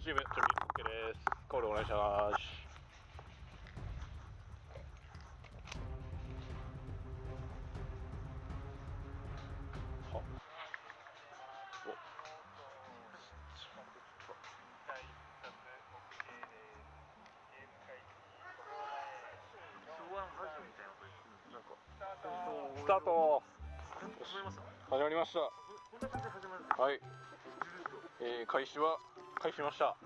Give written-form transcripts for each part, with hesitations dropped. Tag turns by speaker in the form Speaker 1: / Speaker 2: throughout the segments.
Speaker 1: 両チーム準備 OK です。コールお願いします。スタート。始まりました。はい。開始しました。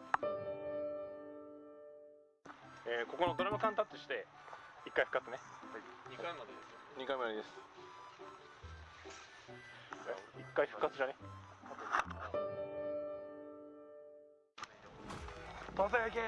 Speaker 1: ここのドラム缶タッチして1回復活ね。はい、2回までですよ。2回までです。1回復活じゃね。飛せいけー。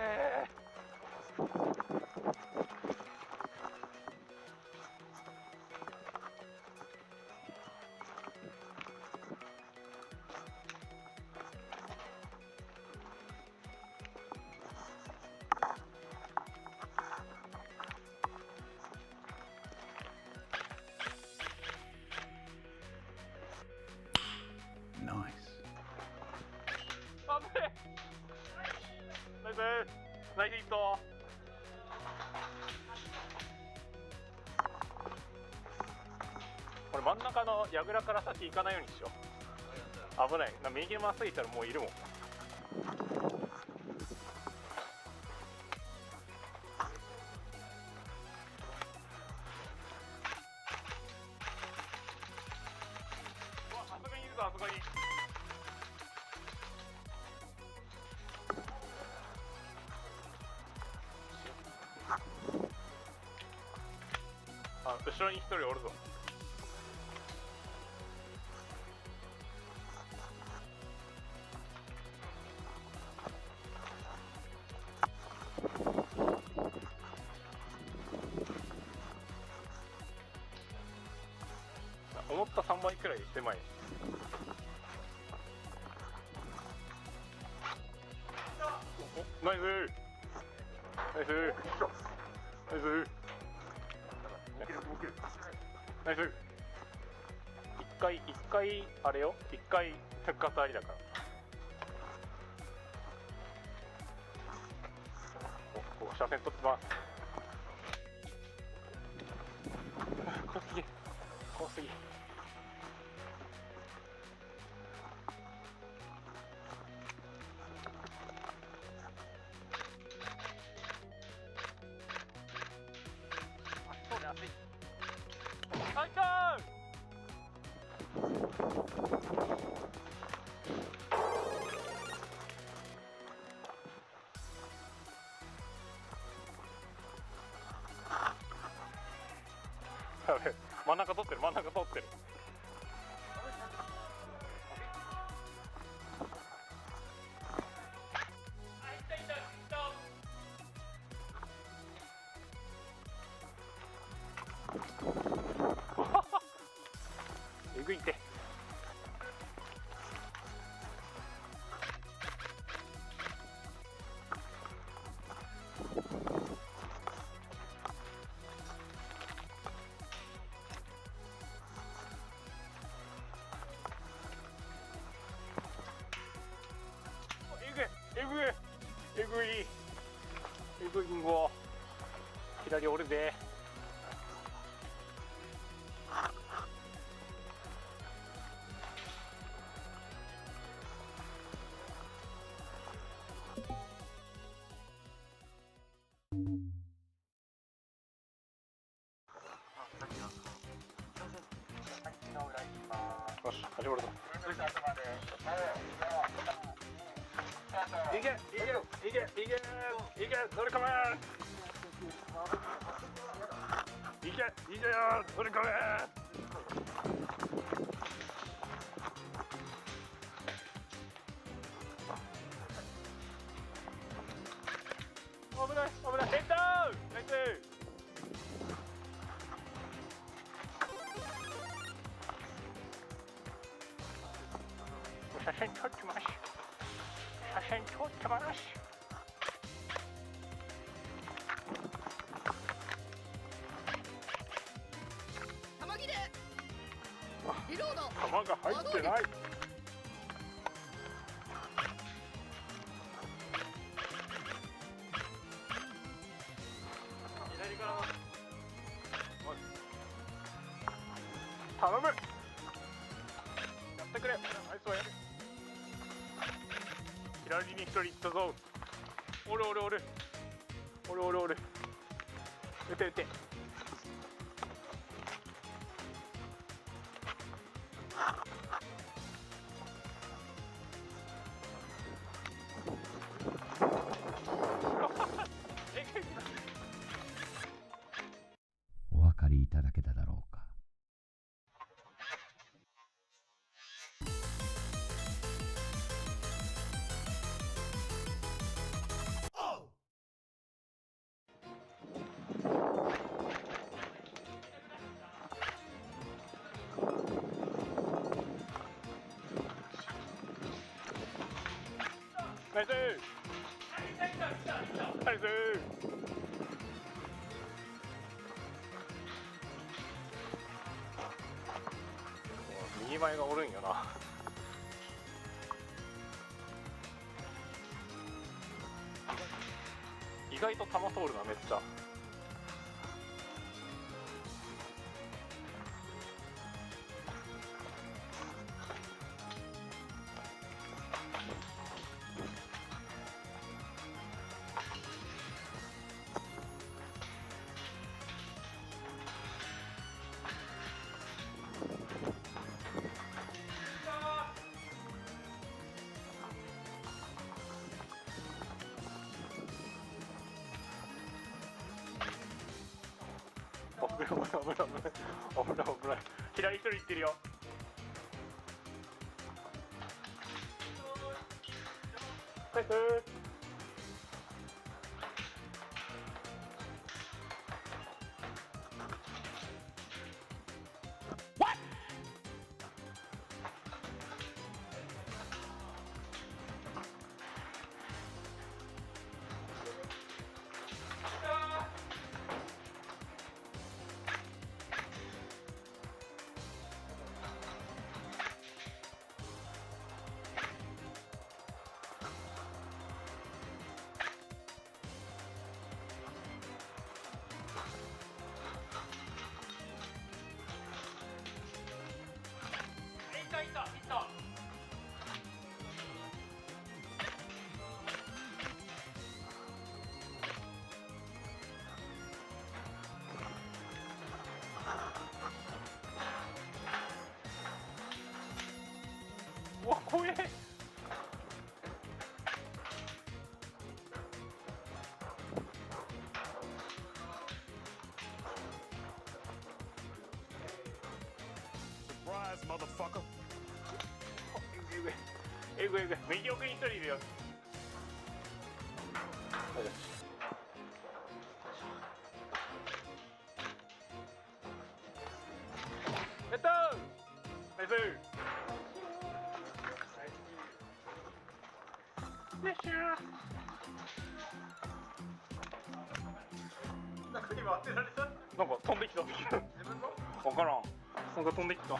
Speaker 1: ナイス。あぶね。ナイスナイスヒット。これ真ん中の櫓から先行かないようにしよう。危ない。右まっすぐ行ったらもういるもん。あそこにいるぞ、あそこに。後ろに1人おるぞ。思った3倍くらい狭い。ナイスナイスナイスナイス。1回あれよ、1回復活ありだから。ここ車線取ってます。怖すぎ怖すぎ。そうね、熱い。最高。やべ、真ん中取ってる、真ん中取ってる。えぐいて。えぐいんご。左おるで。よし、始まるぞ。いけ乗り込め。いけよ乗り込め。危ないヘッドダウン。ナイス。写真撮ってます。
Speaker 2: 玉切れリロード。
Speaker 1: 弾が入ってない。左に1人行ったぞ。おるおるおるおるおるおる。撃て撃て。
Speaker 3: お分かりいただけただろうか。
Speaker 1: ナイスナイス。右前がおるんよな。意外と球通るな、めっちゃ。危ない危ない危ない危ない危ない。左一人行ってるよ。ナイス。うわ、怖え。えぐいえぐい。右奥に一人いるよ。やったー。ナイス。よっしゃー。なんか今当てられた。なんか飛んできた。自分の？わからん。なんか飛んできた。